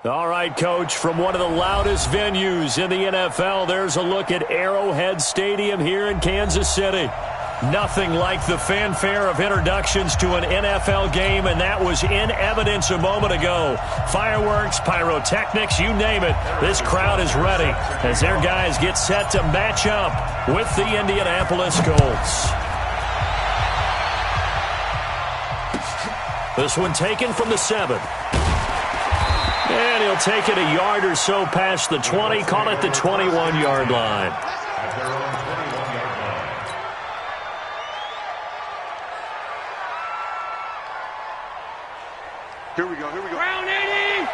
All right, Coach, from one of the loudest venues in the NFL, there's a look at Arrowhead Stadium here in Kansas City. Nothing like the fanfare of introductions to an NFL game, and that was in evidence a moment ago. Fireworks, pyrotechnics, you name it. This crowd is ready as their guys get set to match up with the Indianapolis Colts. This one taken from the 7. And he'll take it a yard or so past the 20, call it the 21-yard line. Here we go. Round 80!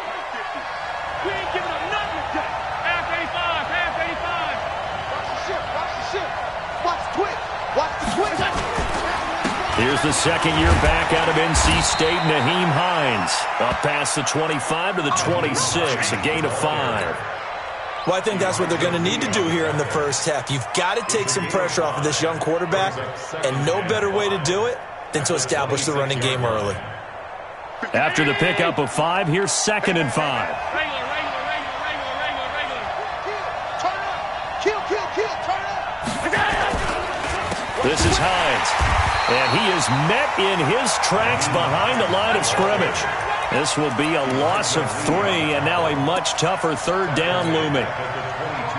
We ain't giving up nothing today. Half 85, half 85. Watch the twitch. Watch the twitch. Here's the second-year back out of NC State, Nyheim Hines. Up past the 25 to the 26, a gain of 5. Well, I think that's what they're going to need to do here in the first half. You've got to take some pressure off of this young quarterback, and no better way to do it than to establish the running game early. After the pickup of 5, here's 2nd and 5. Regular. Turn up. Kill. Turn up. This is Hines. And he is met in his tracks behind the line of scrimmage. This will be a loss of 3, and now a much tougher 3rd down looming.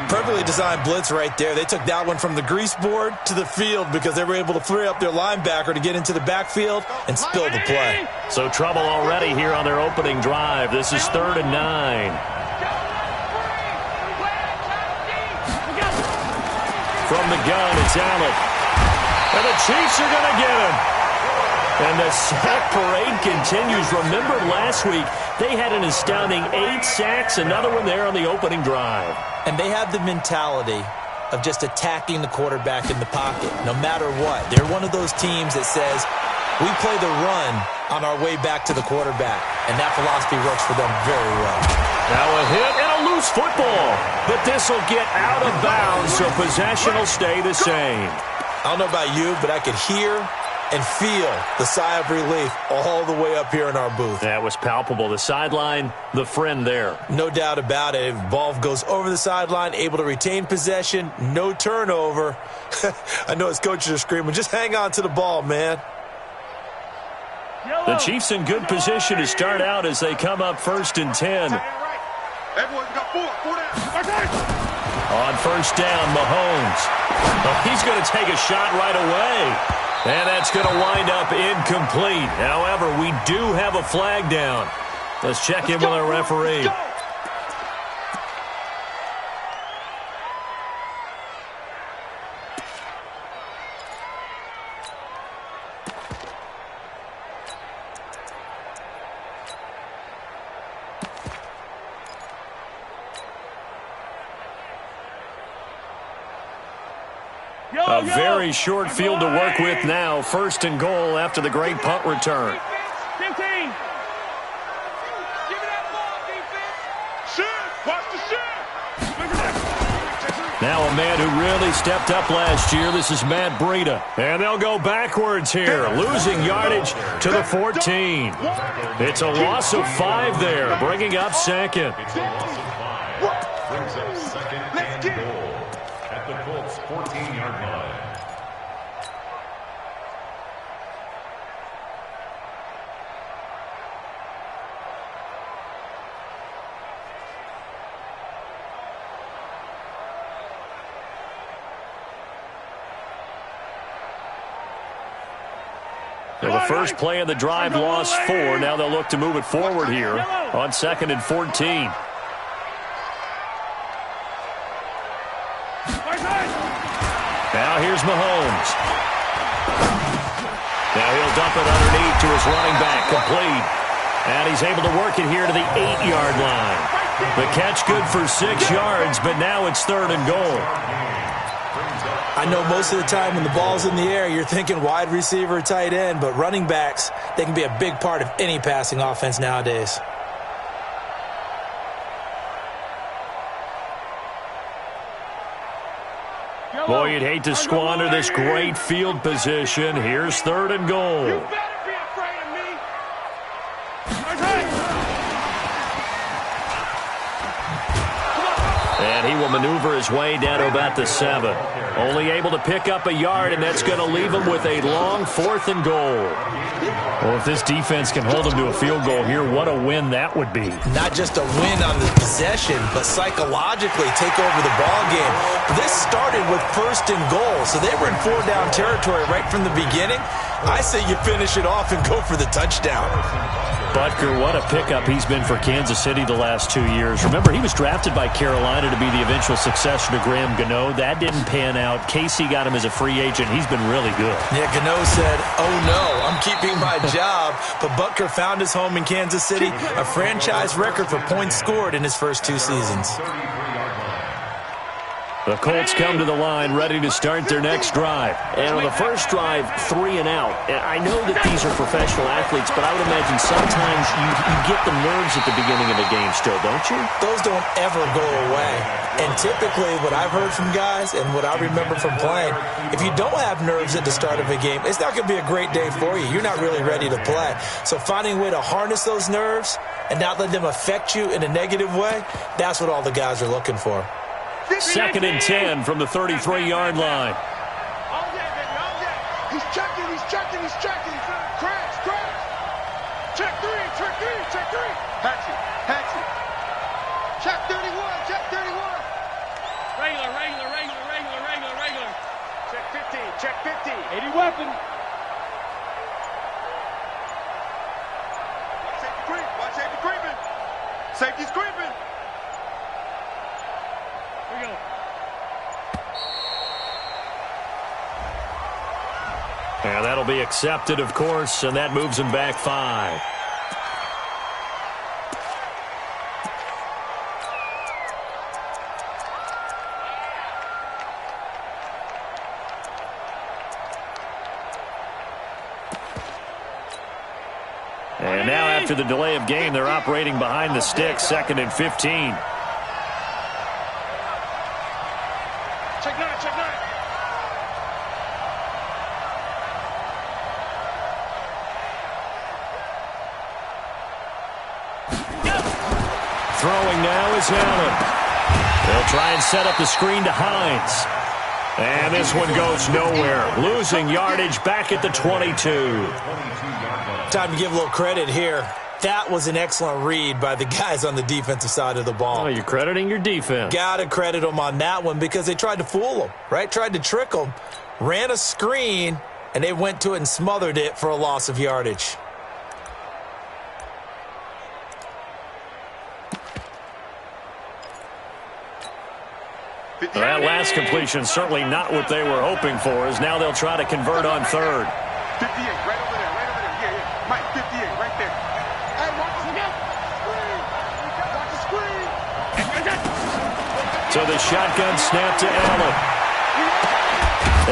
Perfectly designed blitz right there. They took that one from the grease board to the field because they were able to free up their linebacker to get into the backfield and spill the play. So trouble already here on their opening drive. This is 3rd and 9. From the gun, it's Allen. And the Chiefs are going to get him. And the sack parade continues. Remember last week, they had an astounding 8 sacks, another one there on the opening drive. And they have the mentality of just attacking the quarterback in the pocket, no matter what. They're one of those teams that says, we play the run on our way back to the quarterback. And that philosophy works for them very well. Now a hit and a loose football. But this will get out of bounds, so possession will stay the same. I don't know about you, but I could hear and feel the sigh of relief all the way up here in our booth. That was palpable. The sideline, the friend there. No doubt about it. If ball goes over the sideline, able to retain possession, no turnover. I know his coaches are screaming, just hang on to the ball, man. The Chiefs in good position to start out as they come up 1st and 10. Everyone's got 4 down. On 1st down, Mahomes. Oh, he's going to take a shot right away. And that's going to wind up incomplete. However, we do have a flag down. Let's check in with our referee. A very short field to work with now. 1st and goal after the great punt return. 15. Give me that ball, defense. Shift. Watch the shift. Now a man who really stepped up last year. This is Matt Breida. And they'll go backwards here, losing yardage to the 14. It's a loss of 5 there, bringing up 2nd. Brings up 2nd and goal at the Colts 14-yard line. So the first play of the drive lost 4. Now they'll look to move it forward here on 2nd and 14. Now here's Mahomes. Now he'll dump it underneath to his running back, complete. And he's able to work it here to the 8-yard line. The catch good for 6 yards, but now it's 3rd and goal. I know most of the time when the ball's in the air, you're thinking wide receiver, tight end, but running backs, they can be a big part of any passing offense nowadays. Boy, you'd hate to squander this great field position. Here's 3rd and goal. You better be afraid of me. And he will maneuver his way down to about the 7. Only able to pick up a yard, and that's going to leave him with a long 4th and goal. Well, if this defense can hold him to a field goal here, what a win that would be. Not just a win on the possession, but psychologically take over the ball game. This started with 1st and goal, so they were in 4-down territory right from the beginning. I say you finish it off and go for the touchdown. Butker, what a pickup he's been for Kansas City the last 2 years. Remember, he was drafted by Carolina to be the eventual successor to Graham Gano. That didn't pan out. Casey got him as a free agent. He's been really good. Yeah, Gano said, oh no, I'm keeping my job. But Butker found his home in Kansas City, a franchise record for points scored in his first 2 seasons. The Colts come to the line ready to start their next drive. And on the first drive, 3 and out. And I know that these are professional athletes, but I would imagine sometimes you get the nerves at the beginning of a game still, don't you? Those don't ever go away. And typically what I've heard from guys and what I remember from playing, if you don't have nerves at the start of a game, it's not going to be a great day for you. You're not really ready to play. So finding a way to harness those nerves and not let them affect you in a negative way, that's what all the guys are looking for. 2nd and 10 from the 33-yard line. All day, baby, all day. He's checking, he's checking, he's checking. Crash, crash. Check 3, check 3, check 3. Patchy, patchy. Check 31, check 31. Regular, regular, regular, regular, regular, regular. Check 15, check 15. 80 weapon. Watch safety creep, watch safety creeping. Safety's creeping. Here we go. And that'll be accepted, of course, and that moves him back 5. And now after the delay of game, they're operating behind the sticks, 2nd and 15. Check 9, check 9. Throwing now is Allen. They'll try and set up the screen to Hines. And this one goes nowhere. Losing yardage back at the 22. Time to give a little credit here. That was an excellent read by the guys on the defensive side of the ball. Oh, you're crediting your defense. Got to credit them on that one because they tried to fool them, right? Tried to trick them, ran a screen, and they went to it and smothered it for a loss of yardage. Well, that last completion certainly not what they were hoping for, as now they'll try to convert on 3rd. 58, right over there, right over there. Yeah, yeah. Mike, 58, right there. Hey, watch the screen. Watch the screen. So the shotgun snap to Allen.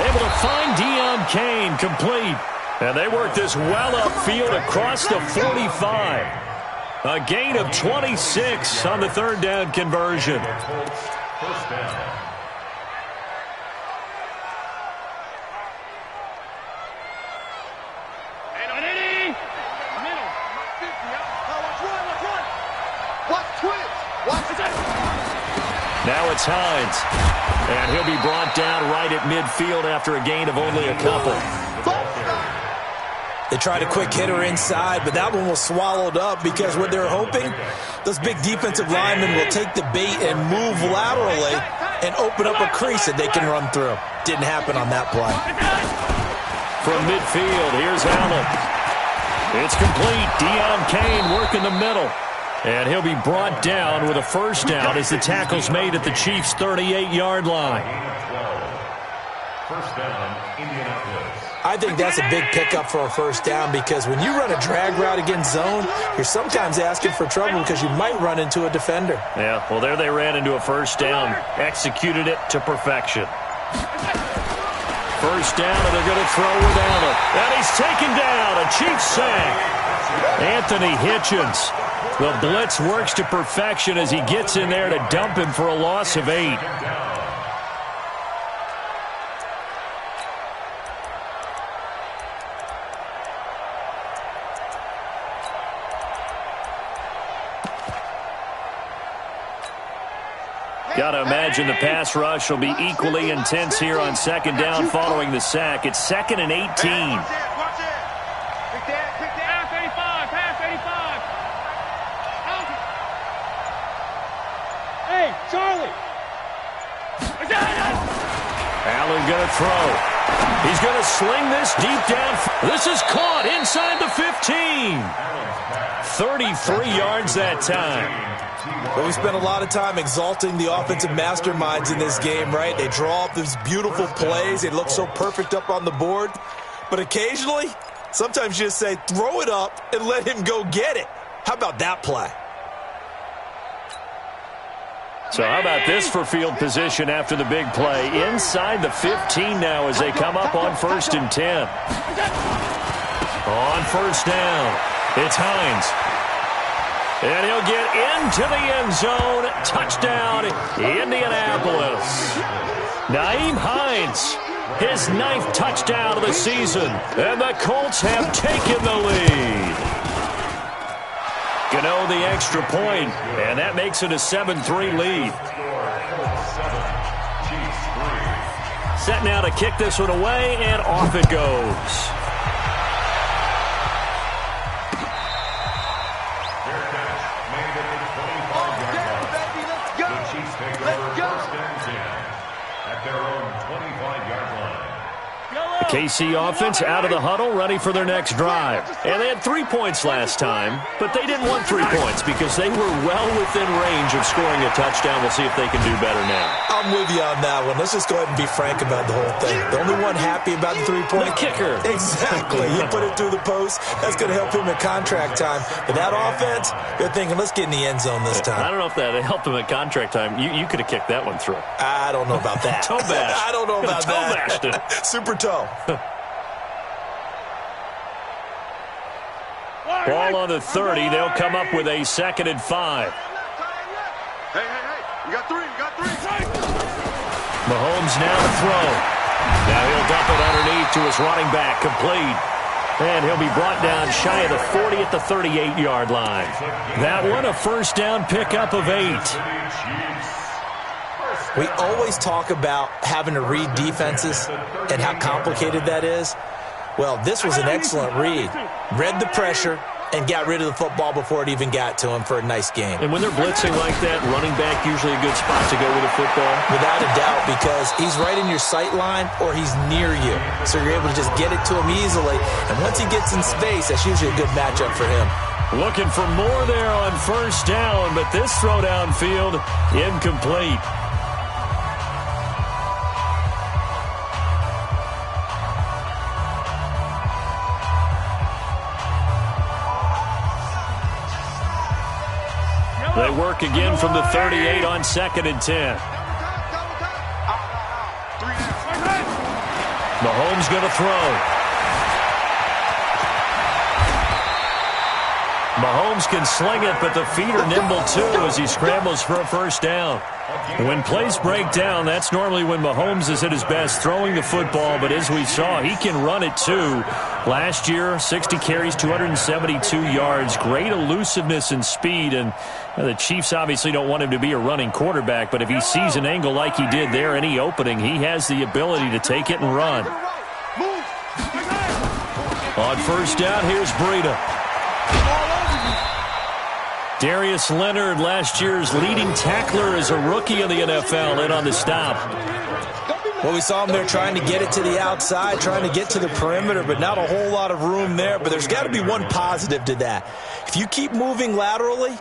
Able to find Deion Kane, complete. And they work this well upfield across the 45. A gain of 26 on the 3rd down conversion. First down. Now it's Hines. And he'll be brought down right at midfield after a gain of only a couple. They tried a quick hitter inside, but that one was swallowed up because what they're hoping, those big defensive linemen will take the bait and move laterally and open up a crease that they can run through. Didn't happen on that play. From midfield, here's Allen. It's complete. Deion Kane working the middle. And he'll be brought down with a first down as the tackle's made at the Chiefs' 38-yard line. First down, Indianapolis. I think that's a big pickup for a first down because when you run a drag route against zone, you're sometimes asking for trouble because you might run into a defender. Yeah, well, there they ran into a first down, executed it to perfection. First down, and they're going to throw with Allen. And he's taken down, a Chiefs sack. Anthony Hitchens. The blitz works to perfection as he gets in there to dump him for a loss of 8. Got to imagine the pass rush will be equally intense here on second down following the sack. It's 2nd and 18. Watch it. Pass 85. Pass 85. Hey, Charlie. Allen going to throw. He's going to sling this deep down. This is caught inside the 15. 33 yards that time. Well, we spent a lot of time exalting the offensive masterminds in this game, right? They draw up these beautiful plays. They look so perfect up on the board. But occasionally, sometimes you just say, throw it up and let him go get it. How about that play? So how about this for field position after the big play? Inside the 15 now as they come up on 1st and 10. On 1st down, it's Hines. And he'll get into the end zone. Touchdown, Indianapolis. Nyheim Hines, his 9th touchdown of the season. And the Colts have taken the lead. Gano the extra point, and that makes it a 7-3 lead. Set now to kick this one away, and off it goes. KC offense out of the huddle, ready for their next drive. And they had 3 points last time, but they didn't want 3 points because they were well within range of scoring a touchdown. We'll see if they can do better now. I'm with you on that one. Let's just go ahead and be frank about the whole thing. The only one happy about the 3-point? The kicker. Exactly. He put it through the post. That's going to help him at contract time. But that offense, they're thinking, let's get in the end zone this time. I don't know if that helped him at contract time. You could have kicked that one through. I don't know about that. Toe bash. I don't know about toe that. Bashed it. Super toe. Ball on the 30. They'll come up with a 2nd and 5. Hey. You got 3. Mahomes now to throw. Now he'll dump it underneath to his running back. Complete. And he'll be brought down shy of the 40 at the 38-yard line. That one a 1st down pickup of 8. We always talk about having to read defenses and how complicated that is. Well, this was an excellent read. Read the pressure and got rid of the football before it even got to him for a nice game. And when they're blitzing like that, running back usually a good spot to go with a football? Without a doubt, because he's right in your sight line or he's near you. So you're able to just get it to him easily. And once he gets in space, that's usually a good matchup for him. Looking for more there on 1st down, but this throw downfield incomplete. They work again from the 38 on 2nd and 10. Mahomes going to throw. Mahomes can sling it, but the feet are nimble too as he scrambles for a 1st down. When plays break down, that's normally when Mahomes is at his best throwing the football, but as we saw, he can run it too. Last year, 60 carries, 272 yards, great elusiveness and speed, and the Chiefs obviously don't want him to be a running quarterback, but if he sees an angle like he did there, any opening, he has the ability to take it and run. On 1st down, here's Breida. Darius Leonard, last year's leading tackler as a rookie in the NFL, in on the stop. Well, we saw him there trying to get it to the outside, trying to get to the perimeter, but not a whole lot of room there. But there's got to be one positive to that. If you keep moving laterally,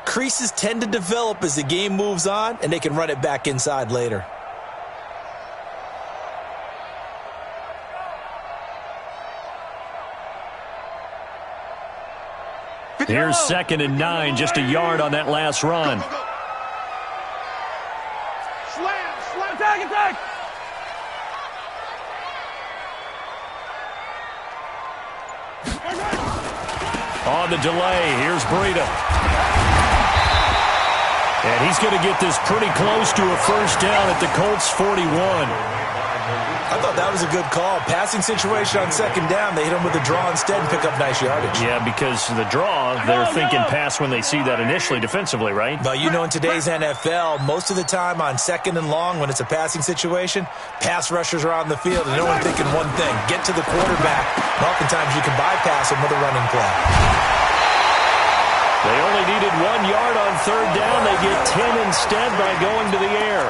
creases tend to develop as the game moves on, and they can run it back inside later. Here's 2nd and 9, just a yard on that last run. Slam, attack! On the delay, here's Breida. And he's going to get this pretty close to a 1st down at the Colts 41. I thought that was a good call. Passing situation on second down. They hit him with a draw instead and pick up nice yardage. Yeah, because the draw, they're thinking pass when they see that initially defensively, right? But you know, in today's NFL, most of the time on second and long, when it's a passing situation, pass rushers are on the field, and they're only thinking one thing: get to the quarterback. And oftentimes you can bypass him with a running play. They only needed 1 yard on third down. They get 10 instead by going to the air.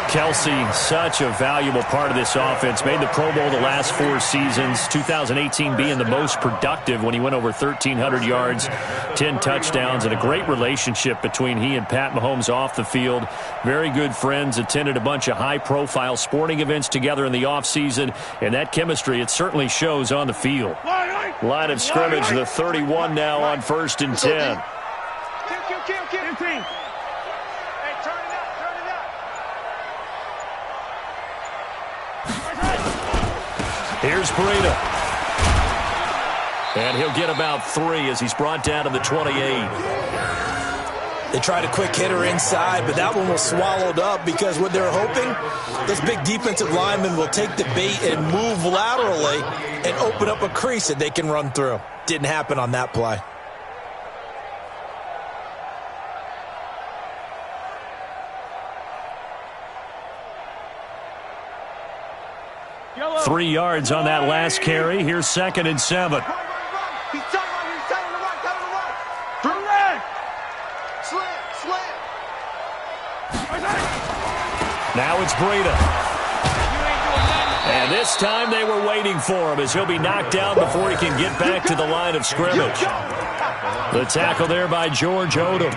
Kelsey, such a valuable part of this offense. Made the Pro Bowl the last 4 seasons. 2018 being the most productive when he went over 1,300 yards, 10 touchdowns, and a great relationship between he and Pat Mahomes off the field. Very good friends. Attended a bunch of high-profile sporting events together in the offseason. And that chemistry, it certainly shows on the field. Line of scrimmage, the 31 now on 1st and 10. Here's Breida. And he'll get about 3 as he's brought down to the 28. They tried a quick hitter inside, but that one was swallowed up because what they're hoping, this big defensive lineman will take the bait and move laterally and open up a crease that they can run through. Didn't happen on that play. Yellow. 3 yards on that last carry. Here's 2nd and 7. He's telling the right. Direct. Slam. Now it's Breida. And this time they were waiting for him as he'll be knocked down before he can get back to the line of scrimmage. The tackle there by George Odom.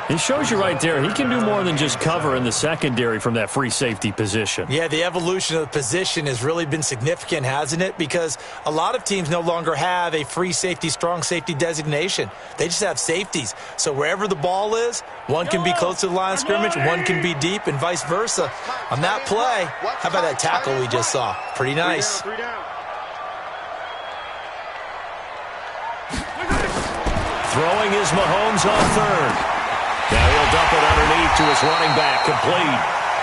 It shows you right there, he can do more than just cover in the secondary from that free safety position. Yeah, the evolution of the position has really been significant, hasn't it? Because a lot of teams no longer have a free safety, strong safety designation. They just have safeties. So wherever the ball is, one can be close to the line of scrimmage, one can be deep, and vice versa. On that play, how about that tackle we just saw? Pretty nice. Throwing is Mahomes on 3rd. Now he'll dump it underneath to his running back, complete.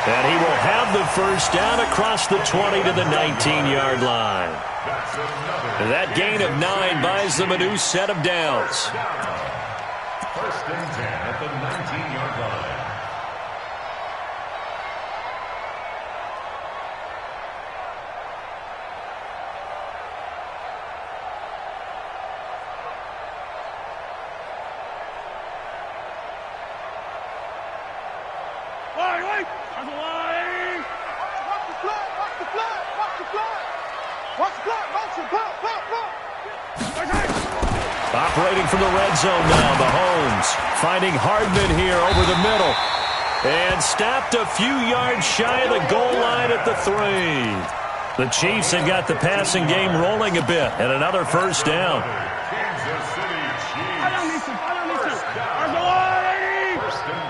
And he will have the first down across the 20 to the 19-yard line. And that gain of 9 buys them a new set of downs. 1st and 10 at the 19-yard line. Operating from the red zone now, Mahomes finding Hardman here over the middle. And stopped a few yards shy of the goal line at the 3. The Chiefs have got the passing game rolling a bit, and another first down. Kansas City Chiefs. I don't need to. First and goal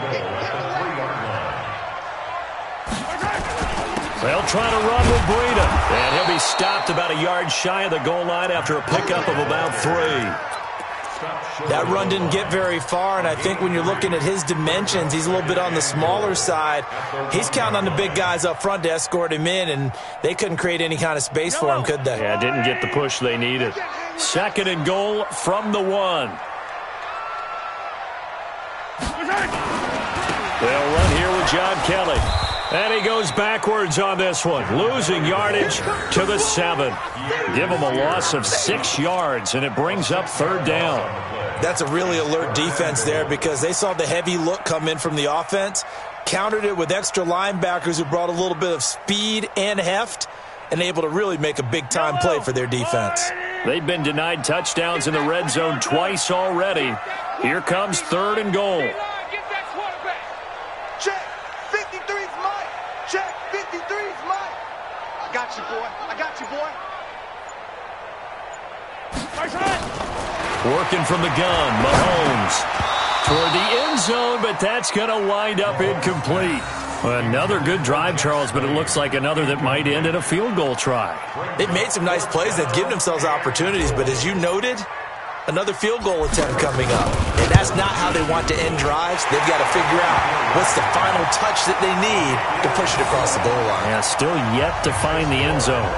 at the 3-yard line. They'll try to run with Breida. And he'll be stopped about a yard shy of the goal line after a pickup of about 3. That run didn't get very far, and I think when you're looking at his dimensions, he's a little bit on the smaller side. He's counting on the big guys up front to escort him in, and they couldn't create any kind of space for him, could they? Yeah, didn't get the push they needed. 2nd and goal from the 1. They'll run here with John Kelly. And he goes backwards on this one, losing yardage to the 7. Give him a loss of 6 yards, and it brings up 3rd down. That's a really alert defense there because they saw the heavy look come in from the offense, countered it with extra linebackers who brought a little bit of speed and heft, and able to really make a big-time play for their defense. They've been denied touchdowns in the red zone twice already. Here comes 3rd and goal. Check. 53's mine. Check. 53's mine. I got you, boy. Working from the gun, Mahomes toward the end zone, but that's going to wind up incomplete. Another good drive, Charles, but it looks like another that might end in a field goal try. They've made some nice plays. They've given themselves opportunities, but as you noted, another field goal attempt coming up. And that's not how they want to end drives. They've got to figure out what's the final touch that they need to push it across the goal line. Yeah, still yet to find the end zone.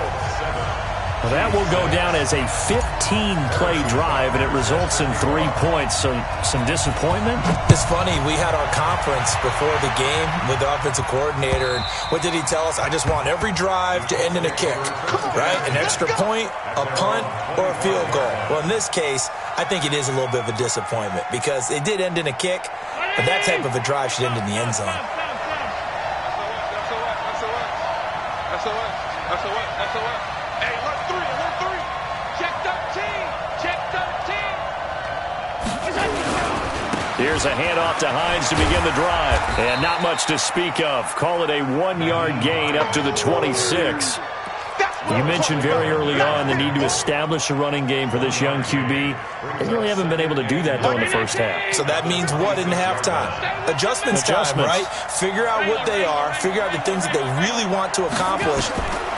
Well, that will go down as a 15-play drive, and it results in 3 points. So some disappointment? It's funny. We had our conference before the game with the offensive coordinator. And what did he tell us? I just want every drive to end in a kick, right? An extra point, a punt, or a field goal. Well, in this case, I think it is a little bit of a disappointment because it did end in a kick, but that type of a drive should end in the end zone. That's a what? Hey, let's three. Check 13. Check 13. Here's a handoff to Hines to begin the drive. And not much to speak of. Call it a 1-yard gain up to the 26. You mentioned very early on the need to establish a running game for this young QB. They really haven't been able to do that, though, in the first half. So that means what in halftime? Adjustments time, right? Figure out what they are, figure out the things that they really want to accomplish,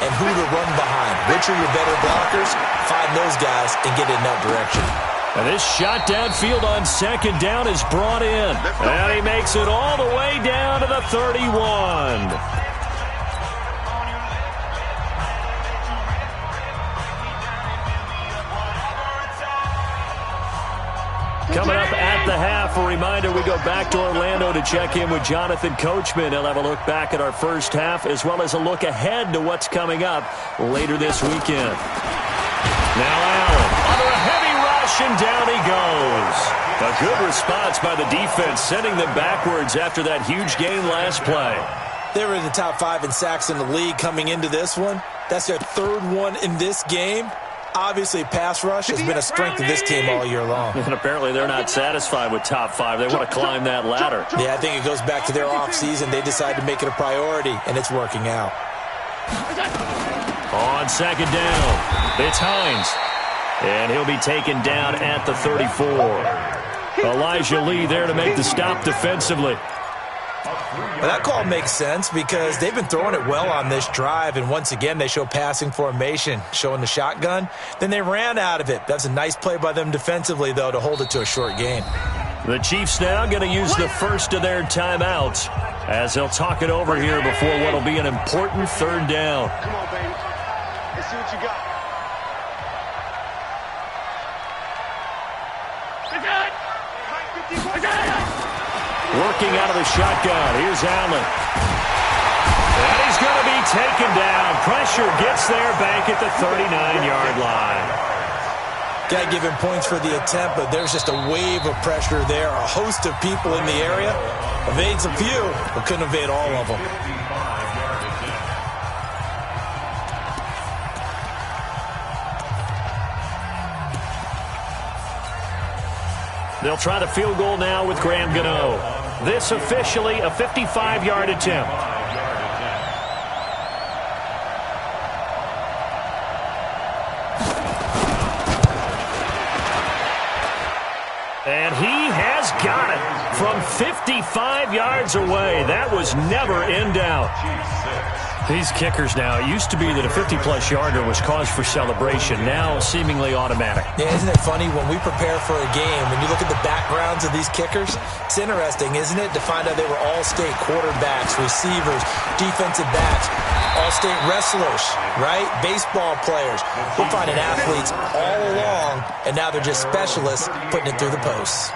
and who to run behind. Which are your better blockers? Find those guys and get in that direction. And this shot downfield on second down is brought in. And he makes it all the way down to the 31. Coming up at the half, a reminder, we go back to Orlando to check in with Jonathan Coachman. He'll have a look back at our first half as well as a look ahead to what's coming up later this weekend. Now Allen under a heavy rush, and down he goes. A good response by the defense, sending them backwards after that huge gain last play. They were in the top 5 in sacks in the league coming into this one. That's their third one in this game. Obviously, pass rush has been a strength of this team all year long. And apparently they're not satisfied with top 5. They want to climb that ladder. Yeah, I think it goes back to their offseason. They decided to make it a priority, and it's working out. On second down, it's Hines. And he'll be taken down at the 34. Elijah Lee there to make the stop defensively. Well, that call makes sense because they've been throwing it well on this drive, and once again they show passing formation, showing the shotgun. Then they ran out of it. That's a nice play by them defensively, though, to hold it to a short gain. The Chiefs now going to use the first of their timeouts as they'll talk it over here before what will be an important third down. Come on, baby. Let's see what you got. Working out of the shotgun. Here's Allen. And he's going to be taken down. Pressure gets there back at the 39-yard line. Got to give him points for the attempt, but there's just a wave of pressure there. A host of people in the area. Evades a few, but couldn't evade all of them. They'll try the field goal now with Graham Gano. This officially a 55-yard attempt. And he has got it from 55 yards away. That was never in doubt. These kickers now, it used to be that a 50-plus yarder was cause for celebration. Now seemingly automatic. Yeah, isn't it funny when we prepare for a game, when you look at the backgrounds of these kickers, it's interesting, isn't it, to find out they were all-state quarterbacks, receivers, defensive backs, all-state wrestlers, right? Baseball players. We're finding athletes all along, and now they're just specialists putting it through the posts.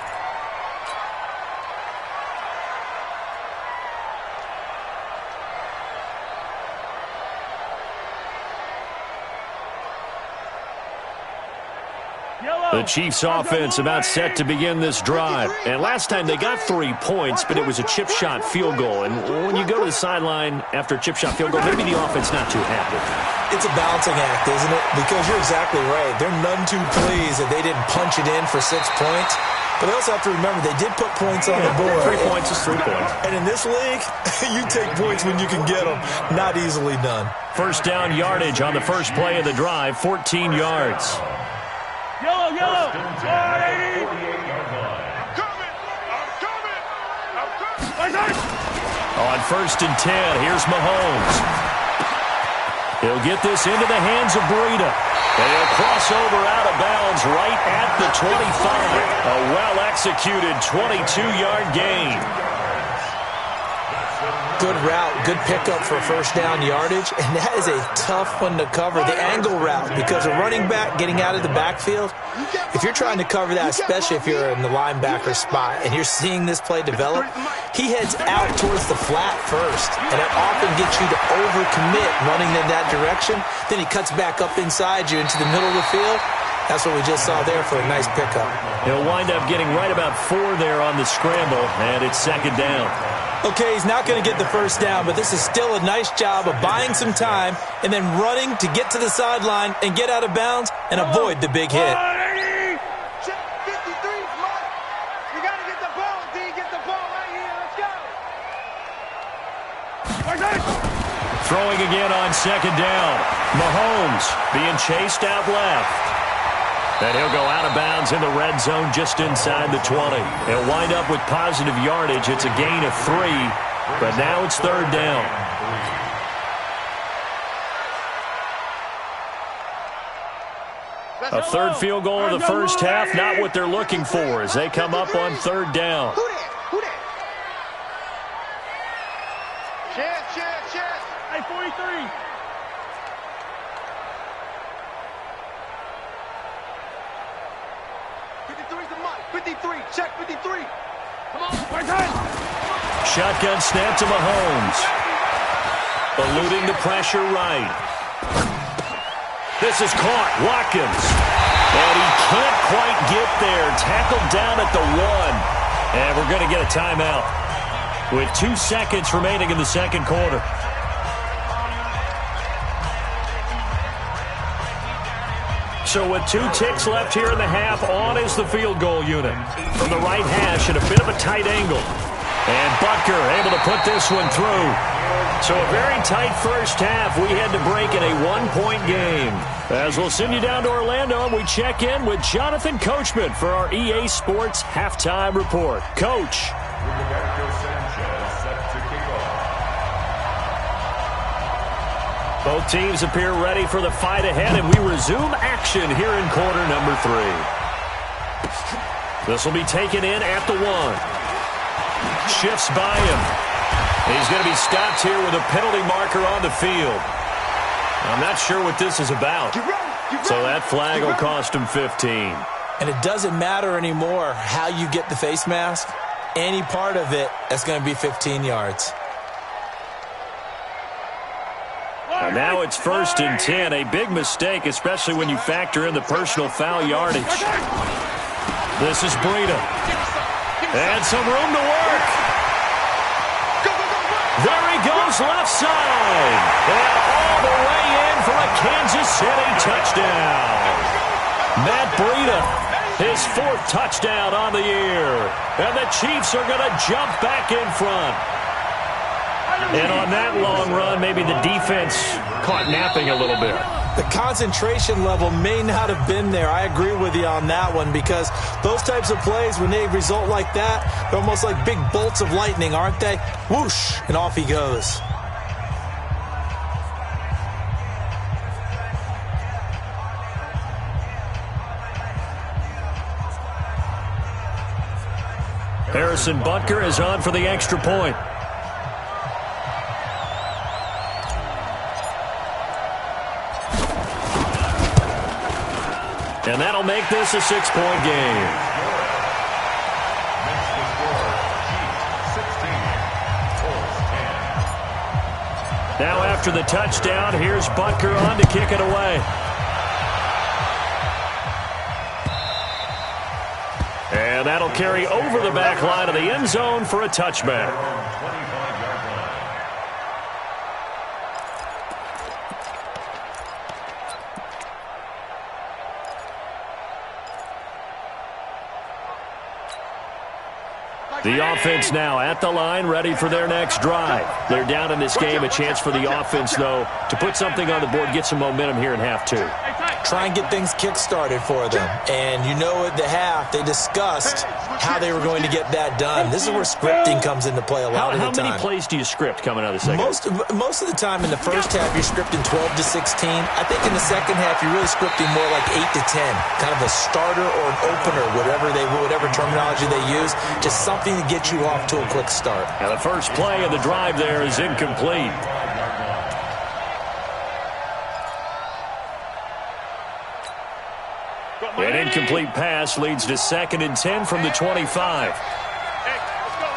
The Chiefs offense about set to begin this drive. And last time they got 3 points, but it was a chip shot field goal. And when you go to the sideline after a chip shot field goal, maybe the offense not too happy. It's a balancing act, isn't it? Because you're exactly right. They're none too pleased that they didn't punch it in for 6 points. But they also have to remember they did put points on the board. 3 points is 3 points. And in this league, you take points when you can get them. Not easily done. First down yardage on the first play of the drive, 14 yards. Yellow! I'm coming! On first and 10, here's Mahomes. He'll get this into the hands of Breida. And he'll cross over out of bounds right at the 25. A well-executed 22-yard gain. Good route, good pickup for first down yardage, and that is a tough one to cover, the angle route, because a running back getting out of the backfield, if you're trying to cover that, especially if you're in the linebacker spot and you're seeing this play develop, he heads out towards the flat first, and it often gets you to overcommit running in that direction. Then he cuts back up inside you into the middle of the field. That's what we just saw there for a nice pickup. He'll wind up getting right about 4 there on the scramble, and it's second down. Okay, he's not going to get the first down, but this is still a nice job of buying some time and then running to get to the sideline and get out of bounds and avoid the big hit. Check 53, Mike. You got to get the ball, D. Get the ball right here. Let's go. Throwing again on second down. Mahomes being chased out left. And he'll go out of bounds in the red zone just inside the 20. He'll wind up with positive yardage. It's a gain of 3, but now it's third down. A third field goal in the first half, not what they're looking for as they come up on third down. Who that? Chance. Hey, 43. Check 53. Come on, right time. Shotgun snap to Mahomes. Eluding the pressure right. This is caught. Watkins. And he can't quite get there. Tackled down at the 1. And we're going to get a timeout with 2 seconds remaining in the second quarter. So with 2 ticks left here in the half, on is the field goal unit. From the right hash at a bit of a tight angle. And Butker able to put this one through. So a very tight first half. We had to break in a 1-point game. As we'll send you down to Orlando, and we check in with Jonathan Coachman for our EA Sports Halftime Report. Coach. Both teams appear ready for the fight ahead, and we resume action here in quarter number 3. This will be taken in at the 1. Shifts by him. He's going to be stopped here with a penalty marker on the field. I'm not sure what this is about. So that flag will cost him 15. And it doesn't matter anymore how you get the face mask. Any part of it, that's going to be 15 yards. And now it's 1st and 10. A big mistake, especially when you factor in the personal foul yardage. This is Breida. And some room to work. There he goes left side. And all the way in for a Kansas City touchdown. Matt Breida, his 4th touchdown on the year. And the Chiefs are going to jump back in front. And on that long run, maybe the defense caught napping a little bit. The concentration level may not have been there. I agree with you on that one, because those types of plays, when they result like that, they're almost like big bolts of lightning, aren't they? Whoosh, and off he goes. Harrison Butker is on for the extra point. And that'll make this a 6-point game. Now after the touchdown, here's Butker on to kick it away. And that'll carry over the back line of the end zone for a touchback. The offense now at the line, ready for their next drive. They're down in this game. A chance for the offense, though, to put something on the board, get some momentum here in half 2. try and get things kick-started for them. And you know at the half, they discussed how they were going to get that done. This is where scripting comes into play a lot of the time. How many plays do you script coming out of the second? Most of the time in the first half, you're scripting 12 to 16. I think in the second half, you're really scripting more like 8 to 10. Kind of a starter or an opener, whatever terminology they use. Just something to get you off to a quick start. And the first play of the drive there is incomplete. An incomplete pass leads to 2nd and 10 from the 25. Hey, let's go.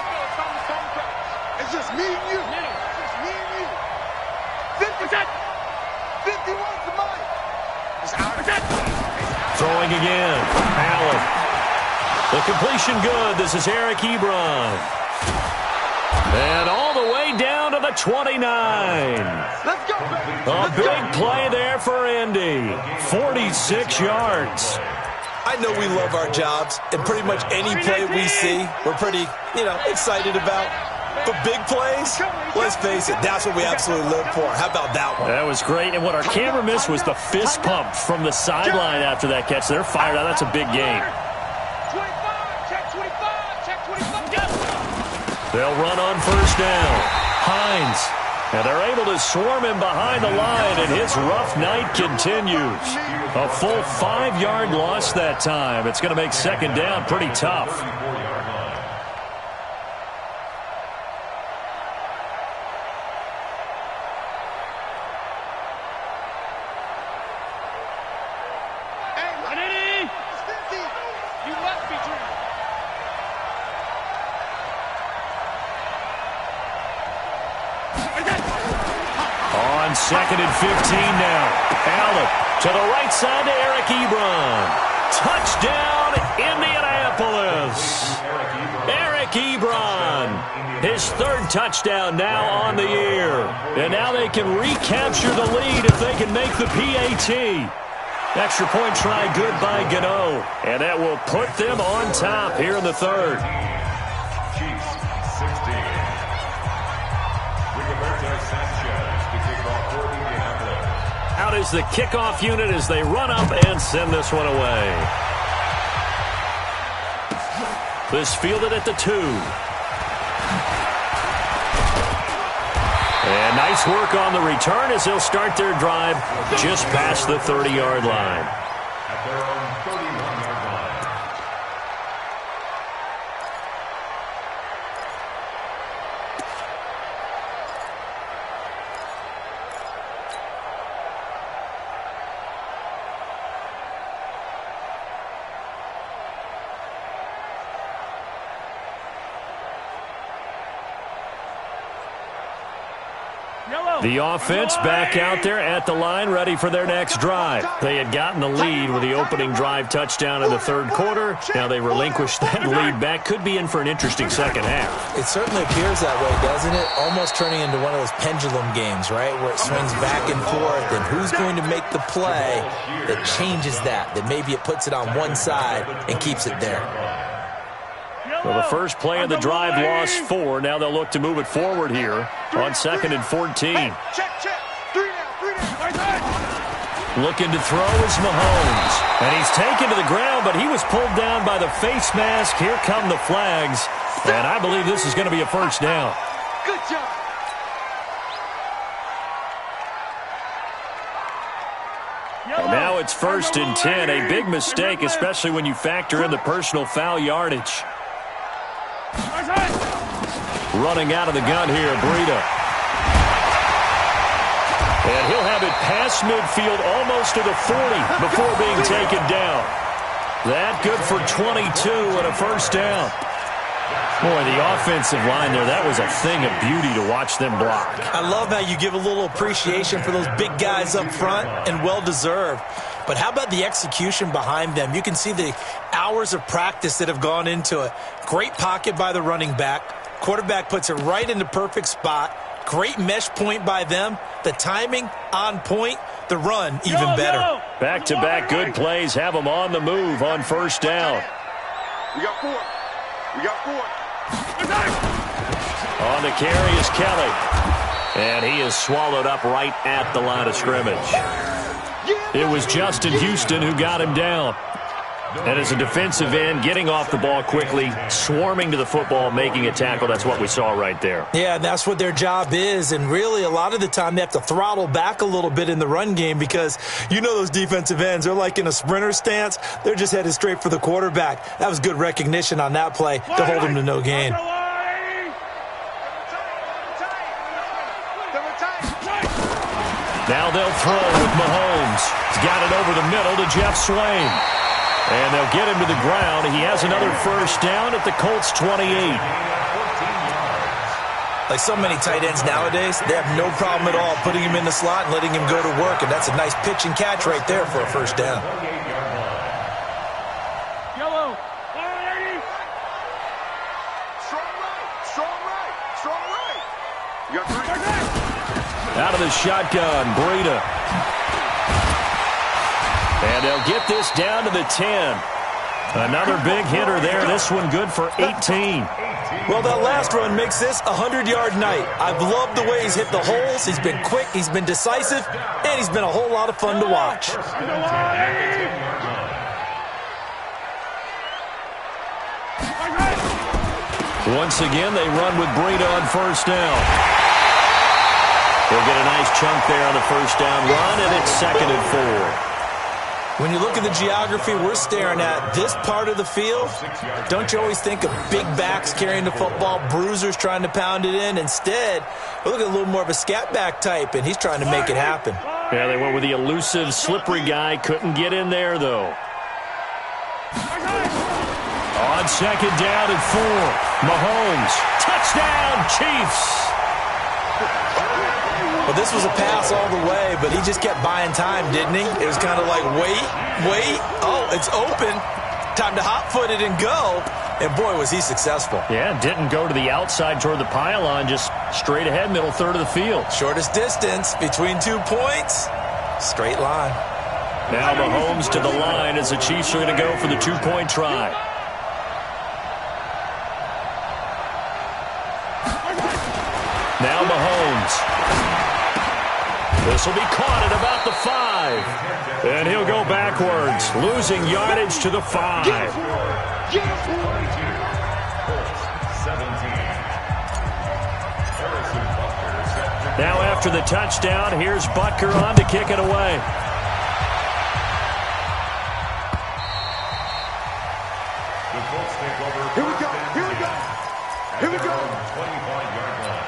It's just me and you. It's just me and you. 51's the money. It's out. Throwing again. Allen. The completion good. This is Eric Ebron. And all the way down to the 29. Let's go, baby. A big play there for Indy. 46 yards. I know we love our jobs, and pretty much any play we see, we're pretty, excited about. But big plays, let's face it, that's what we absolutely live for. How about that one? That was great, and what our camera missed was the fist pump from the sideline after that catch. They're fired out. That's a big game. 25, check 25, check 25. Go. They'll run on first down. Hines. And they're able to swarm him behind the line, and his rough night continues. A full 5-yard loss that time. It's going to make second down pretty tough. You must be dreaming. On 2nd and 15 now. Allen to the right side to Eric Ebron. Touchdown, Indianapolis. Eric Ebron. His 3rd touchdown now on the year. And now they can recapture the lead if they can make the PAT. Extra point try good by Gano. And that will put them on top here in the 3rd. Out is the kickoff unit as they run up and send this one away. This fielded at the 2. And nice work on the return as they'll start their drive just past the 30-yard line. At their own 31-yard line. The offense back out there at the line, ready for their next drive. They had gotten the lead with the opening drive touchdown in the 3rd quarter. Now they relinquished that lead back. Could be in for an interesting second half. It certainly appears that way, doesn't it? Almost turning into one of those pendulum games, right, where it swings back and forth, and who's going to make the play that changes that maybe it puts it on one side and keeps it there. Well, the first play of the drive lost 4. Now they'll look to move it forward here on 2nd and 14. Check. 3 down. Looking to throw is Mahomes. And he's taken to the ground, but he was pulled down by the face mask. Here come the flags. And I believe this is going to be a first down. Good job. And now it's 1st and 10. A big mistake, especially when you factor in the personal foul yardage. Running out of the gun here, Breida. And he'll have it past midfield almost to the 40 before being taken down. That good for 22 and a first down. Boy, the offensive line there, that was a thing of beauty to watch them block. I love how you give a little appreciation for those big guys up front, and well-deserved. But how about the execution behind them? You can see the hours of practice that have gone into it. Great pocket by the running back. Quarterback puts it right in the perfect spot. Great mesh point by them. The timing on point. The run even better. Back-to-back good plays have them on the move on first down. We got 4. On the carry is Kelly. And he is swallowed up right at the line of scrimmage. It was Justin Houston who got him down. And as a defensive end, getting off the ball quickly, swarming to the football, making a tackle, that's what we saw right there. Yeah, that's what their job is. And really, a lot of the time, they have to throttle back a little bit in the run game because you know those defensive ends, they're like in a sprinter stance. They're just headed straight for the quarterback. That was good recognition on that play to hold him to no gain. Now they'll throw with Mahomes. He's got it over the middle to Jeff Swain. And they'll get him to the ground. He has another first down at the Colts 28. Like so many tight ends nowadays, they have no problem at all putting him in the slot and letting him go to work. And that's a nice pitch and catch right there for a first down. Yellow. Strong right. Strong right. Strong right. You got three. Out of the shotgun, Breida. And they'll get this down to the 10. Another big hitter there. This one good for 18. Well, that last run makes this a 100-yard night. I've loved the way he's hit the holes. He's been quick, he's been decisive, and he's been a whole lot of fun to watch. Once again, they run with Breida on first down. They'll get a nice chunk there on the first down run, and it's 2nd and 4. When you look at the geography we're staring at, this part of the field, don't you always think of big backs carrying the football, bruisers trying to pound it in? Instead, we're looking at a little more of a scat back type, and he's trying to make it happen. Yeah, they went with the elusive, slippery guy. Couldn't get in there, though. On 2nd down and 4, Mahomes. Touchdown, Chiefs! Well, this was a pass all the way, but he just kept buying time, didn't he? It was kind of like, wait. Oh, it's open. Time to hot-foot it and go. And, boy, was he successful. Yeah, didn't go to the outside toward the pylon, just straight ahead, middle third of the field. Shortest distance between 2 points. Straight line. Now Mahomes to the line as the Chiefs are going to go for the 2-point try. Now Mahomes. This will be caught at about the 5. And he'll go backwards, losing yardage to the 5. Now after the touchdown, here's Butker on to kick it away. Here we go. Here we go. Here we go. 25-yard line.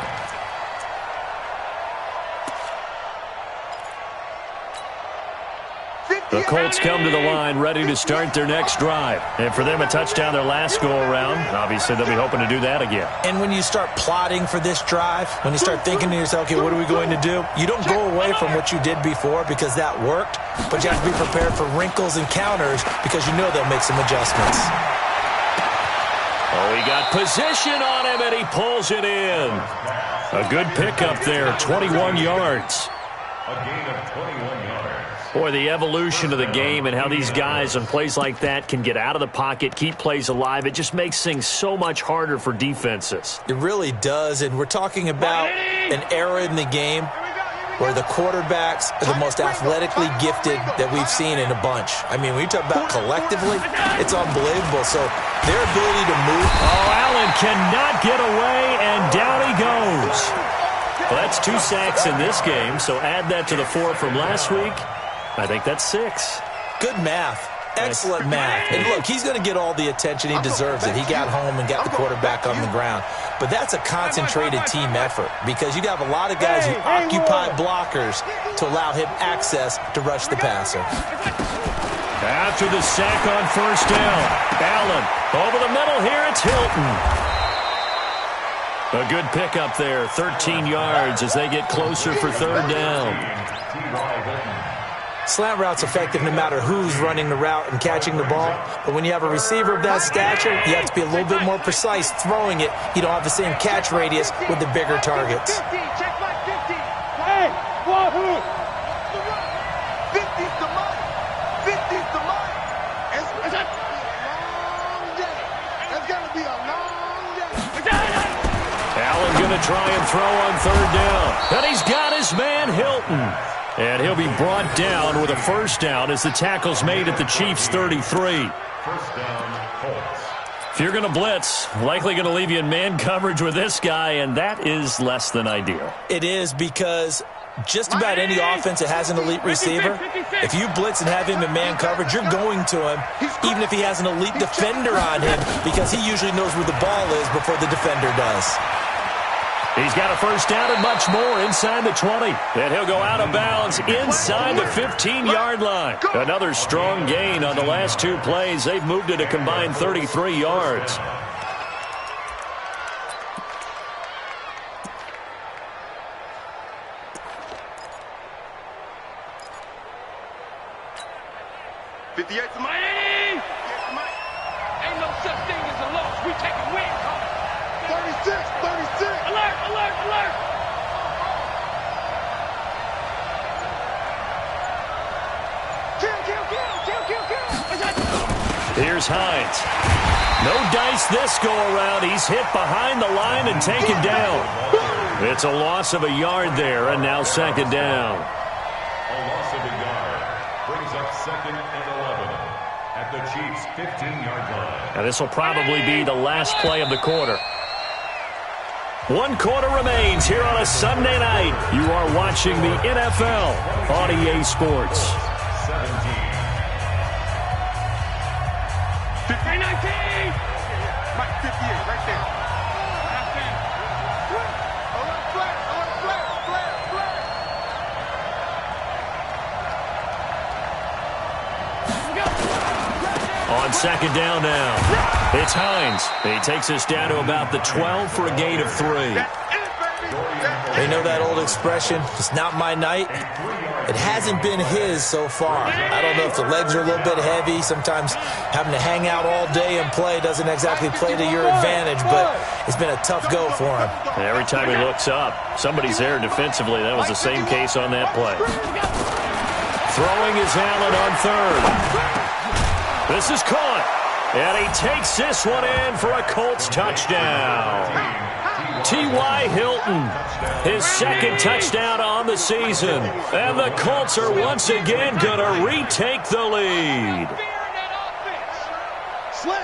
The Colts come to the line ready to start their next drive. And for them, a touchdown their last go-around. Obviously, they'll be hoping to do that again. And when you start plotting for this drive, when you start thinking to yourself, okay, what are we going to do? You don't go away from what you did before because that worked, but you have to be prepared for wrinkles and counters because you know they'll make some adjustments. Oh, he got position on him, and he pulls it in. A good pickup there, 21 yards. A gain of 21 yards. Boy, the evolution of the game and how these guys on plays like that can get out of the pocket, keep plays alive, it just makes things so much harder for defenses. It really does, and we're talking about an era in the game where the quarterbacks are the most athletically gifted that we've seen in a bunch. I mean, when you talk about collectively, it's unbelievable. So their ability to move. Oh, Allen cannot get away, and down he goes. Well, that's 2 sacks in this game, so add that to the 4 from last week. I think that's 6. Good math. Excellent math. And look, he's going to get all the attention he deserves it. He got home and got the quarterback on the ground. But that's a concentrated team effort because you have a lot of guys who occupy blockers to allow him access to rush the passer. After the sack on first down, Allen over the middle here, it's Hilton. A good pickup there, 13 yards as they get closer for 3rd down. Slant route's effective no matter who's running the route and catching the ball. But when you have a receiver of that stature, you have to be a little bit more precise throwing it. You don't have the same catch radius with the bigger targets. Check my 50. Hey, wahoo! 50's the money. 50's the money. It's a long day. It's going to be a long day. Allen going to try and throw on 3rd down. And he's got his man Hilton. And he'll be brought down with a first down as the tackle's made at the Chiefs' 33. First down, Colts. If you're going to blitz, likely going to leave you in man coverage with this guy, and that is less than ideal. It is, because just about any offense that has an elite receiver, if you blitz and have him in man coverage, you're going to him, even if he has an elite defender on him, because he usually knows where the ball is before the defender does. He's got a first down and much more inside the 20. And he'll go out of bounds inside the 15-yard line. Another strong gain on the last two plays. They've moved it a combined 33 yards. Ain't no such thing as a loss. We take a win. 36. Alert, alert, alert. Kill. Here's Hines. No dice this go-around. He's hit behind the line and taken down. It's a loss of a yard there, and now second down. A loss of a yard brings up second and 11 at the Chiefs' 15-yard line. Now this will probably be the last play of the quarter. One quarter remains here on a Sunday night. You are watching the NFL on EA Sports. 17. 19. Mike, 58, right there. On second down now, it's Hines. He takes us down to about the 12 for a gain of 3. They know that old expression, it's not my night. It hasn't been his so far. I don't know if the legs are a little bit heavy. Sometimes having to hang out all day and play doesn't exactly play to your advantage, but it's been a tough go for him. And every time he looks up, somebody's there defensively. That was the same case on that play. Throwing is Allen on third. This is caught, and he takes this one in for a Colts touchdown. T.Y. Hilton, his second touchdown on the season, and the Colts are once again going to retake the lead. Slam.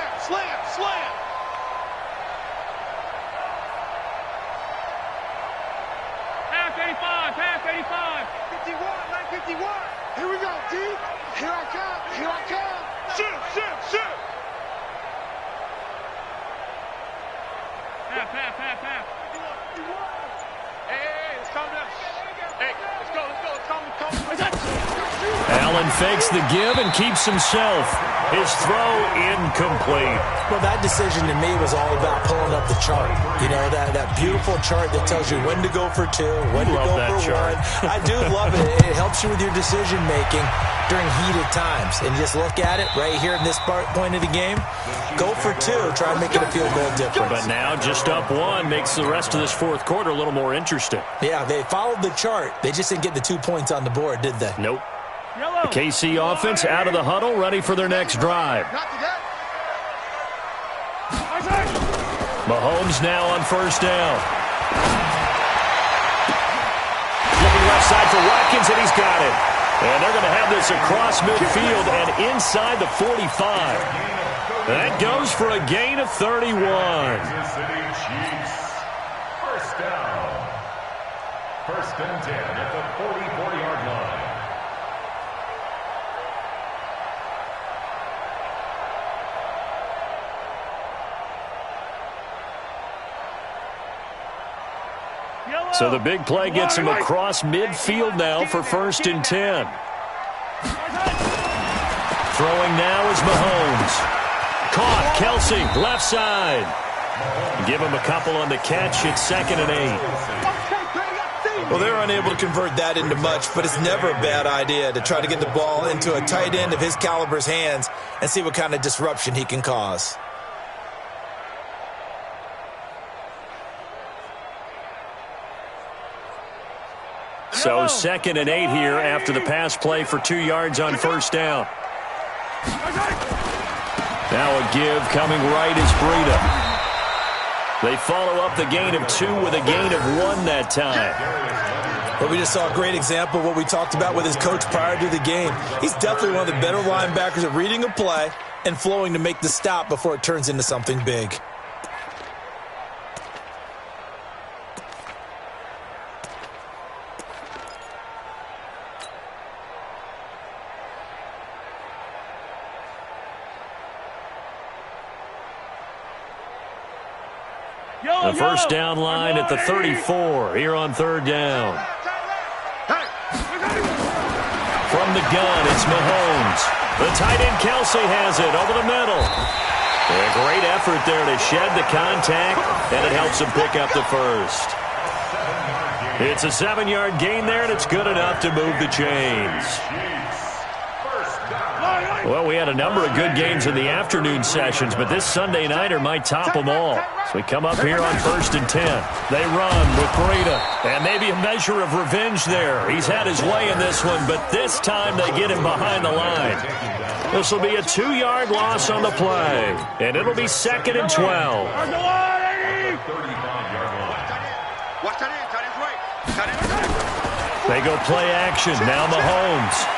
Half 85. 51. Here we go, D. Here I come. Shoot. Half. Hey, let's calm down. Hey, let's go. Allen fakes the give and keeps himself. His throw incomplete. Well, that decision to me was all about pulling up the chart. You know, that beautiful chart that tells you when to go for 2, when to go for 1. I do love it. It helps you with your decision-making during heated times. And just look at it right here in this point of the game. Go for 2. Try and make it a field goal difference. But now just up 1 makes the rest of this fourth quarter a little more interesting. Yeah, they followed the chart. They just didn't get the 2 points on the board, did they? Nope. The KC offense out of the huddle, ready for their next drive. Mahomes now on first down. Looking left side for Watkins, and he's got it. And they're going to have this across midfield and inside the 45. That goes for a gain of 31. Kansas City Chiefs. First down. First and 10 at the 44-yard line. So the big play gets him across midfield now for first and 10. Throwing now is Mahomes. Caught, Kelsey, left side. Give him a couple on the catch. It's second and 8. Well, they're unable to convert that into much, but it's never a bad idea to try to get the ball into a tight end of his caliber's hands and see what kind of disruption he can cause. So second and 8 here after the pass play for 2 yards on first down. Now a give coming right is Breida. They follow up the gain of 2 with a gain of 1 that time. Well, we just saw a great example of what we talked about with his coach prior to the game. He's definitely one of the better linebackers at reading a play and flowing to make the stop before it turns into something big. The first down line at the 34 here on third down. From the gun, it's Mahomes. The tight end Kelsey has it over the middle. A great effort there to shed the contact, and it helps him pick up the first. It's a 7-yard gain there, and it's good enough to move the chains. Well, we had a number of good games in the afternoon sessions, but this Sunday nighter might top them all. So we come up here on 1st and 10. They run with Breida, and maybe a measure of revenge there. He's had his way in this one, but this time they get him behind the line. This will be a 2-yard loss on the play, and it'll be 2nd and 12. They go play action. Now Mahomes.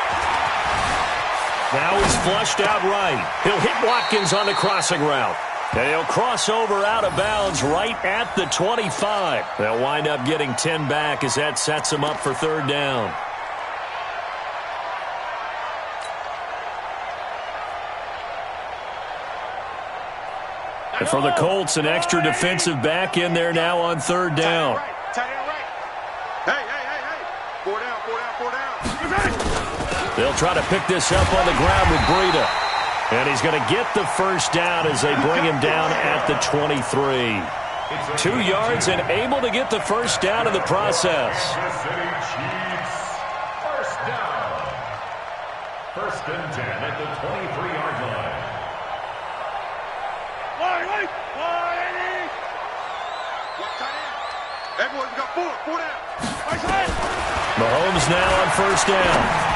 Now he's flushed out right. He'll hit Watkins on the crossing route. And he'll cross over out of bounds right at the 25. They'll wind up getting 10 back as that sets him up for third down. And for the Colts, an extra defensive back in there now on third down. They'll try to pick this up on the ground with Breida. And he's going to get the first down as they bring him down at the 23. 2 yards and able to get the first down in the process. First down. 1st and 10 at the 23-yard line. Everyone's got 4 down. Mahomes now on first down.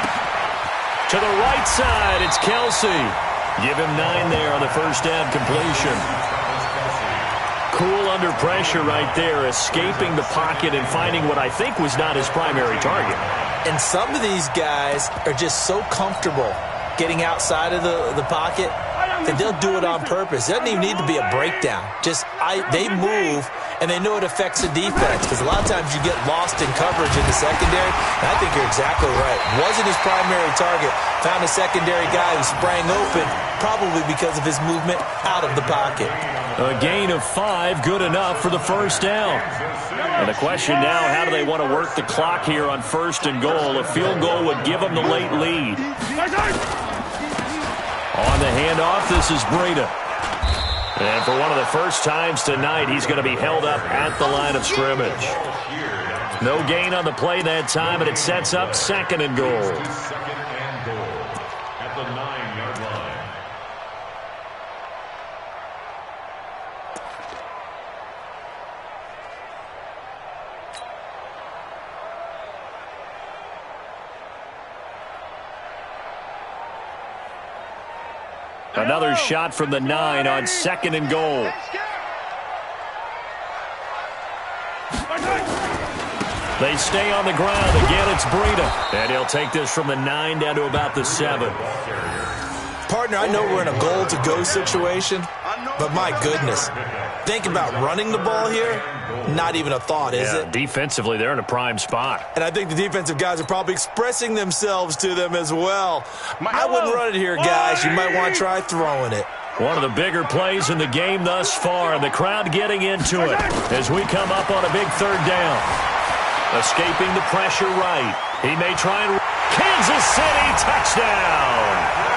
To the right side, it's Kelsey. Give him 9 there on the first down completion. Cool under pressure right there, escaping the pocket and finding what I think was not his primary target. And some of these guys are just so comfortable getting outside of the pocket that they'll do it on purpose. It doesn't even need to be a breakdown. They move, and they know it affects the defense because a lot of times you get lost in coverage in the secondary. And I think you're exactly right. Wasn't his primary target. Found a secondary guy who sprang open, probably because of his movement out of the pocket. A gain of 5, good enough for the first down. And the question now, how do they want to work the clock here on 1st and goal? A field goal would give them the late lead. On the handoff, this is Breida. And for one of the first times tonight, he's going to be held up at the line of scrimmage. No gain on the play that time, and it sets up 2nd and goal. 2nd and goal at the 9-yard line. Another shot from the 9 on 2nd and goal. They stay on the ground. Again, it's Breida. And he'll take this from the 9 down to about the 7. Partner, I know we're in a goal-to-go situation, but my goodness. Think about running the ball here. Not even a thought, is it? Defensively, they're in a prime spot. And I think the defensive guys are probably expressing themselves to them as well. I wouldn't run it here, guys. You might want to try throwing it. One of the bigger plays in the game thus far, and the crowd getting into it as we come up on a big third down. Escaping the pressure right. He may try and... Kansas City touchdown!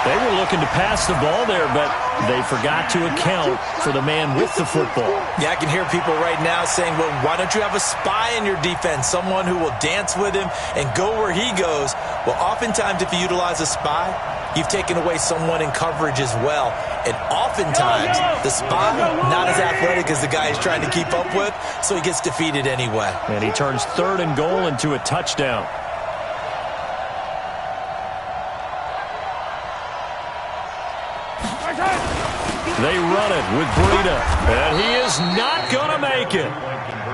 They were looking to pass the ball there, but they forgot to account for the man with the football. Yeah, I can hear people right now saying, well, why don't you have a spy in your defense, someone who will dance with him and go where he goes? Well, oftentimes if you utilize a spy, you've taken away someone in coverage as well. And oftentimes, the spy, not as athletic as the guy he's trying to keep up with, so he gets defeated anyway. And he turns 3rd and goal into a touchdown. They run it with Breida, and he is not going to make it.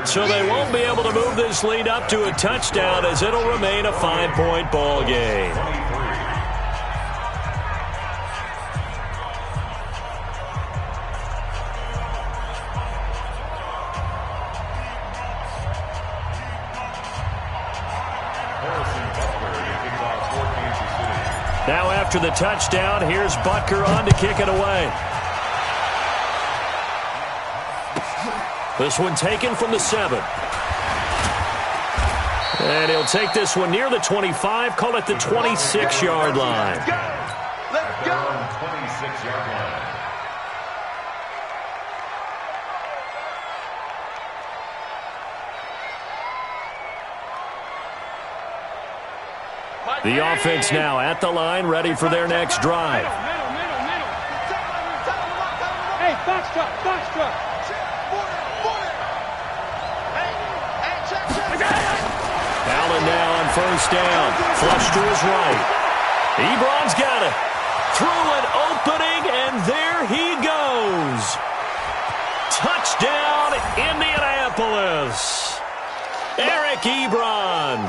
So they won't be able to move this lead up to a touchdown as it'll remain a 5-point ball game. Now after the touchdown, here's Butker on to kick it away. This one taken from the 7. And he'll take this one near the 25, call it the 26-yard line. Let's go. 26-yard line. The offense now at the line, ready for their next drive. Hey, box truck, box truck. Allen now on first down. Flush to his right. Ebron's got it. Through an opening, and there he goes. Touchdown, Indianapolis. Eric Ebron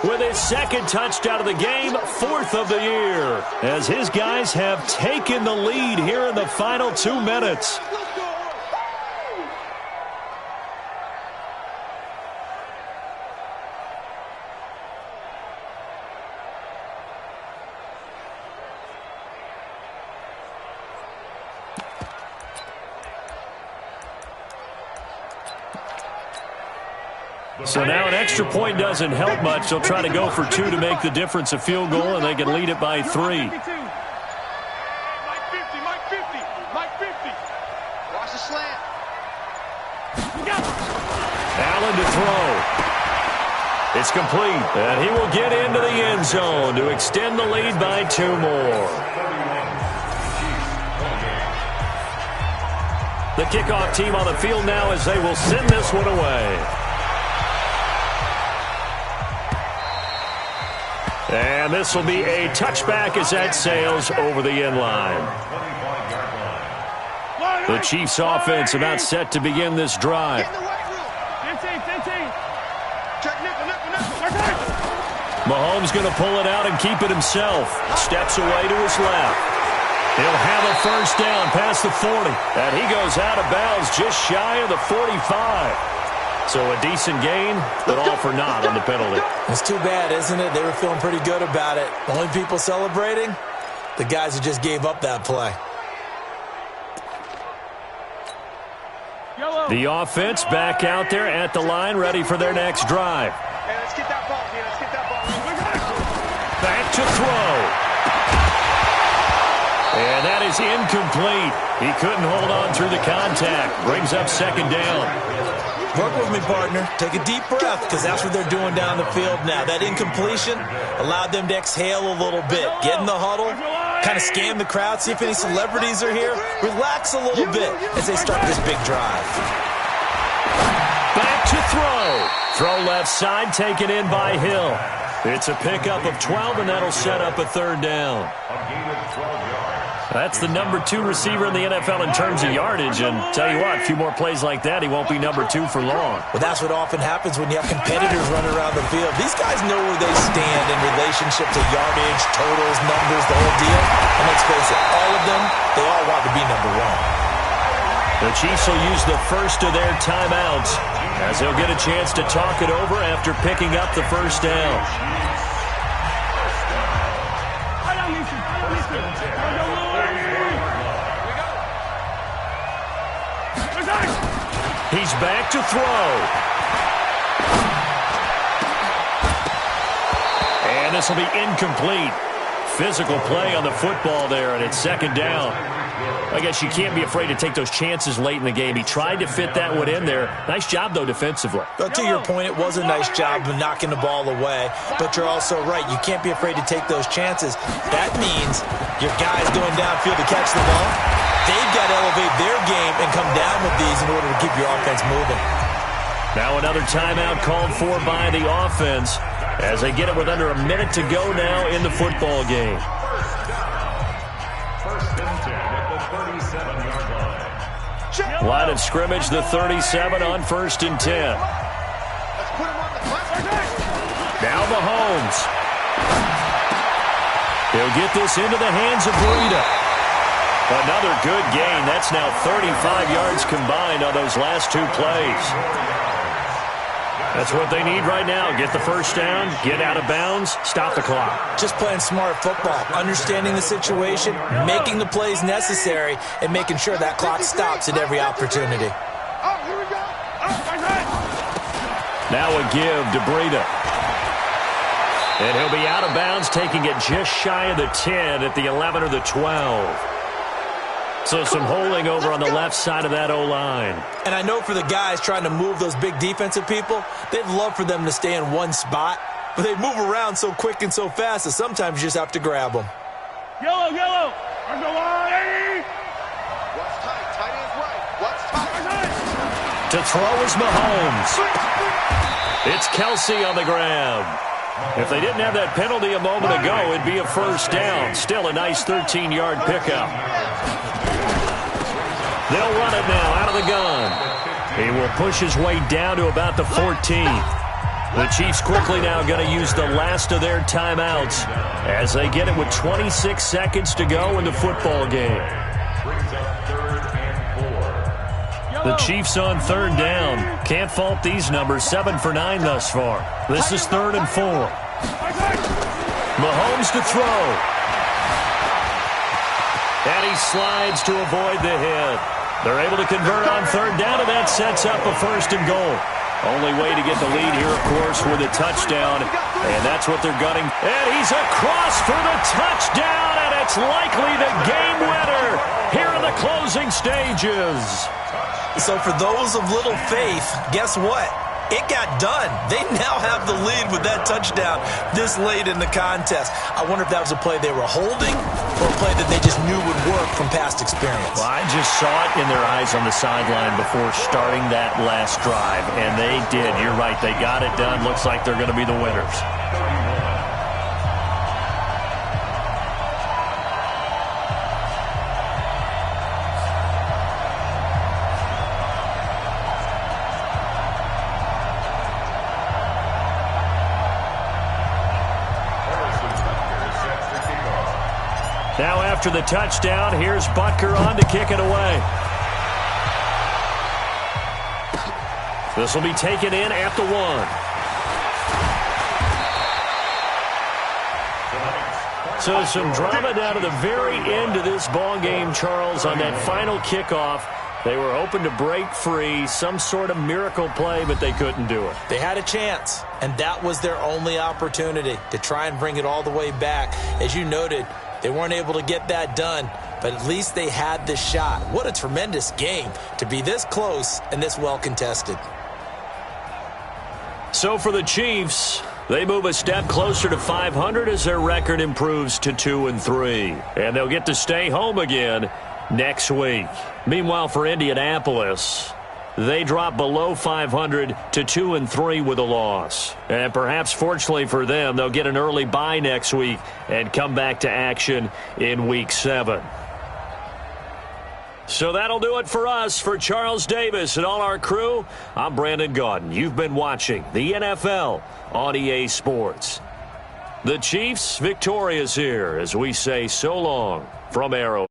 with his second touchdown of the game, 4th of the year, as his guys have taken the lead here in the final 2 minutes. So now an extra point doesn't help much. They'll try to go for 2 to make the difference a field goal, and they can lead it by 3. Mike 50, Mike 50, Mike 50. Watch the slant. Allen to throw. It's complete, and he will get into the end zone to extend the lead by 2 more. The kickoff team on the field now as they will send this one away. And this will be a touchback as that sails over the end line. The Chiefs offense about set to begin this drive. Mahomes going to pull it out and keep it himself. Steps away to his left. He'll have a first down past the 40. And he goes out of bounds just shy of the 45. So a decent gain, but all for naught on the penalty. It's too bad, isn't it? They were feeling pretty good about it. Only people celebrating, the guys who just gave up that play. The offense back out there at the line, ready for their next drive. Hey, let's get that ball, Let's get that ball. Back to throw. And that is incomplete. He couldn't hold on through the contact. Brings up second down. Work with me, partner. Take a deep breath, because that's what they're doing down the field now. That incompletion allowed them to exhale a little bit. Get in the huddle, kind of scan the crowd, see if any celebrities are here. Relax a little bit as they start this big drive. Back to throw. Throw left side, taken in by Hill. It's a pickup of 12, and that'll set up a third down. That's the number 2 receiver in the NFL in terms of yardage, and tell you what, a few more plays like that, he won't be number 2 for long. Well, that's what often happens when you have competitors running around the field. These guys know where they stand in relationship to yardage, totals, numbers, the whole deal. And let's face it, all of them, they all want to be number 1. The Chiefs will use the first of their timeouts as they'll get a chance to talk it over after picking up the first down. He's back to throw. And this will be incomplete. Physical play on the football there, and it's second down. I guess you can't be afraid to take those chances late in the game. He tried to fit that one in there. Nice job, though, defensively. Well, to your point, it was a nice job of knocking the ball away. But you're also right. You can't be afraid to take those chances. That means your guys going downfield to catch the ball, they've got to elevate their game and come down with these in order to keep your offense moving. Now another timeout called for by the offense as they get it with under a minute to go now in the football game. First and 10 at the 37-yard line. Line of scrimmage, the 37 on 1st and 10. Now Mahomes. He'll get this into the hands of Breida. Another good gain. That's now 35 yards combined on those last two plays. That's what they need right now. Get the first down, get out of bounds, stop the clock. Just playing smart football, understanding the situation, making the plays necessary, and making sure that clock stops at every opportunity. Oh, here we go. Now a give to Breida. And he'll be out of bounds, taking it just shy of the 10 at the 11 or the 12. So some holding over on the left side of that O-line. And I know for the guys trying to move those big defensive people, they'd love for them to stay in one spot, but they move around so quick and so fast that sometimes you just have to grab them. Yellow, yellow. On the line. What's tight? Tight end's right. What's tight? To throw is Mahomes. It's Kelsey on the grab. If they didn't have that penalty a moment ago, it'd be a first down. Still a nice 13-yard pickup. They'll run it now out of the gun. He will push his way down to about the 14th. The Chiefs quickly now going to use the last of their timeouts as they get it with 26 seconds to go in the football game. The Chiefs on third down. Can't fault these numbers. 7 for 9 thus far. This is 3rd and 4. Mahomes to throw. And he slides to avoid the hit. They're able to convert on third down, and that sets up a 1st and goal. Only way to get the lead here, of course, with a touchdown. And that's what they're gunning. And he's across for the touchdown, and it's likely the game winner here in the closing stages. So for those of little faith, guess what? It got done. They now have the lead with that touchdown this late in the contest. I wonder if that was a play they were holding or a play that they just knew would work from past experience. Well, I just saw it in their eyes on the sideline before starting that last drive, and they did. You're right. They got it done. Looks like they're going to be the winners. Now after the touchdown, here's Butker on to kick it away. This will be taken in at the 1. So some drama down to the very end of this ball game, Charles, on that final kickoff. They were hoping to break free, some sort of miracle play, but they couldn't do it. They had a chance, and that was their only opportunity to try and bring it all the way back. As you noted, they weren't able to get that done, but at least they had the shot. What a tremendous game to be this close and this well contested. So for the Chiefs, they move a step closer to 500 as their record improves to 2-3. And they'll get to stay home again next week. Meanwhile, for Indianapolis, they drop below 500 to 2-3 with a loss. And perhaps fortunately for them, they'll get an early bye next week and come back to action in Week 7. So that'll do it for us. For Charles Davis and all our crew, I'm Brandon Gaudin. You've been watching the NFL on EA Sports. The Chiefs victorious here as we say so long from Arrow.